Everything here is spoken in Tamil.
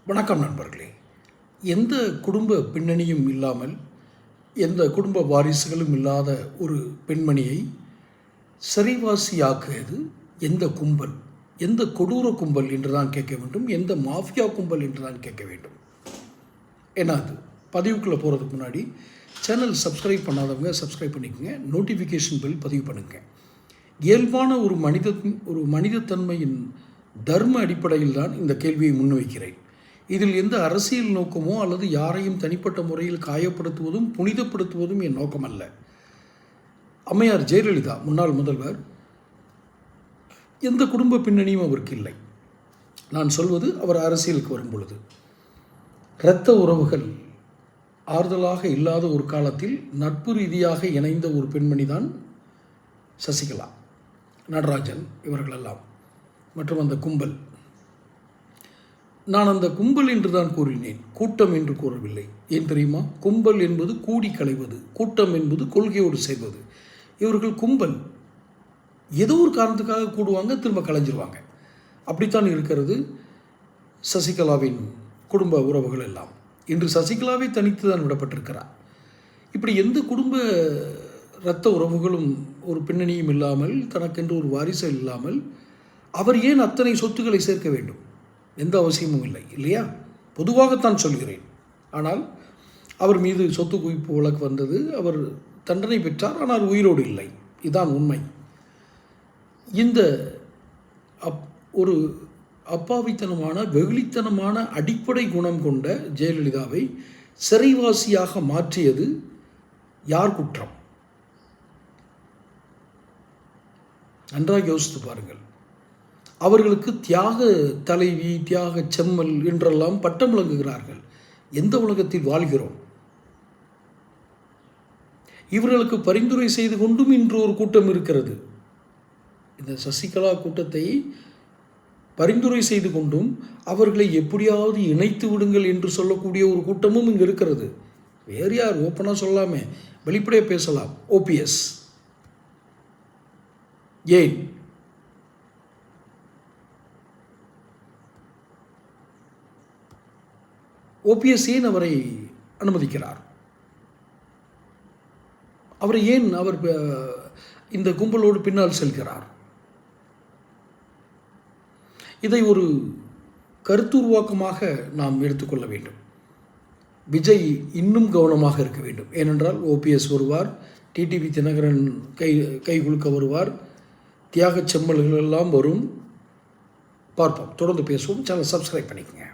வணக்கம் நண்பர்களே. எந்த குடும்ப பின்னணியும் இல்லாமல், எந்த குடும்ப வாரிசுகளும் இல்லாத ஒரு பெண்மணியை சரிவாசியாக்குவது எந்த கும்பல், எந்த கொடூர கும்பல் என்று தான் கேட்க வேண்டும், எந்த மாஃபியா கும்பல் என்று தான் கேட்க வேண்டும். ஏன்னா அது பதிவுக்குள்ளே போகிறதுக்கு முன்னாடி சேனல் சப்ஸ்கிரைப் பண்ணாதவங்க சப்ஸ்கிரைப் பண்ணிக்கோங்க, நோட்டிஃபிகேஷன் பில் பதிவு பண்ணுங்கள். இயல்பான ஒரு மனிதத்தன்மையின் தர்ம அடிப்படையில் தான் இந்த கேள்வியை முன்வைக்கிறேன். இதில் எந்த அரசியல் நோக்கமோ அல்லது யாரையும் தனிப்பட்ட முறையில் காயப்படுத்துவதும் புனிதப்படுத்துவதும் என் நோக்கமல்ல. அம்மையார் ஜெயலலிதா முன்னாள் முதல்வர், எந்த குடும்ப பின்னணியும் அவருக்கு இல்லை. நான் சொல்வது அவர் அரசியலுக்கு வரும் பொழுது இரத்த உறவுகள் ஆறுதலாக இல்லாத ஒரு காலத்தில் நட்பு ரீதியாக இணைந்த ஒரு பெண்மணி தான் சசிகலா, நடராஜன் இவர்களெல்லாம் மற்றும் அந்த கும்பல். நான் அந்த கும்பல் என்று தான் கூறினேன், கூட்டம் என்று கூறவில்லை. ஏன் தெரியுமா? கும்பல் என்பது கூடி களைவது, கூட்டம் என்பது கொள்கையோடு செய்வது. இவர்கள் கும்பல். ஏதோ ஒரு காரணத்துக்காக கூடுவாங்க, திரும்ப கலைஞ்சிருவாங்க. அப்படித்தான் இருக்கிறது சசிகலாவின் குடும்ப உறவுகள் எல்லாம். இன்று சசிகலாவை தனித்து தான் விடப்பட்டிருக்கிறார். இப்படி எந்த குடும்ப இரத்த உறவுகளும் ஒரு பின்னணியும் இல்லாமல், தனக்கென்று ஒரு வாரிசு இல்லாமல் அவர் ஏன் அத்தனை சொத்துக்களை சேர்க்க வேண்டும்? எந்த அவசியமும் இல்லை, இல்லையா? பொதுவாகத்தான் சொல்கிறேன். ஆனால் அவர் மீது சொத்து குவிப்பு வழக்கு வந்தது, அவர் தண்டனை பெற்றார், ஆனால் உயிரோடு இல்லை. இதுதான் உண்மை. இந்த ஒரு அப்பாவித்தனமான வெகுளித்தனமான அடிப்படை குணம் கொண்ட ஜெயலலிதாவை சிறைவாசியாக மாற்றியது யார் குற்றம்? நன்றாக யோசித்து பாருங்கள். அவர்களுக்கு தியாக தலைவி, தியாக செம்மல் என்றெல்லாம் பட்டம் விளங்குகிறார்கள். எந்த உலகத்தில் வாழ்கிறோம்? இவர்களுக்கு பரிந்துரை செய்து கொண்டும் இன்று ஒரு கூட்டம் இருக்கிறது. இந்த சசிகலா கூட்டத்தை பரிந்துரை செய்து கொண்டும் அவர்களை எப்படியாவது இணைத்து விடுங்கள் என்று சொல்லக்கூடிய ஒரு கூட்டமும் இங்கு இருக்கிறது. வேறு யார்? ஓப்பனாக சொல்லாமே, வெளிப்படையாக பேசலாம். ஓபிஎஸ். ஏன் ஓபிஎஸ் ஏன் அவரை அனுமதிக்கிறார்? அவரை ஏன் அவர் இந்த கும்பலோடு பின்னால் செல்கிறார்? இதை ஒரு கருத்துருவாக்கமாக நாம் எடுத்துக்கொள்ள வேண்டும். விஜய் இன்னும் கவனமாக இருக்க வேண்டும். ஏனென்றால் ஓபிஎஸ் வருவார், டிடிவி தினகரன் கை குலுக்க வருவார், தியாக செம்மல்கள் எல்லாம் வரும். பார்ப்போம், தொடர்ந்து பேசுவோம். சேனல் சப்ஸ்கிரைப் பண்ணிக்கோங்க.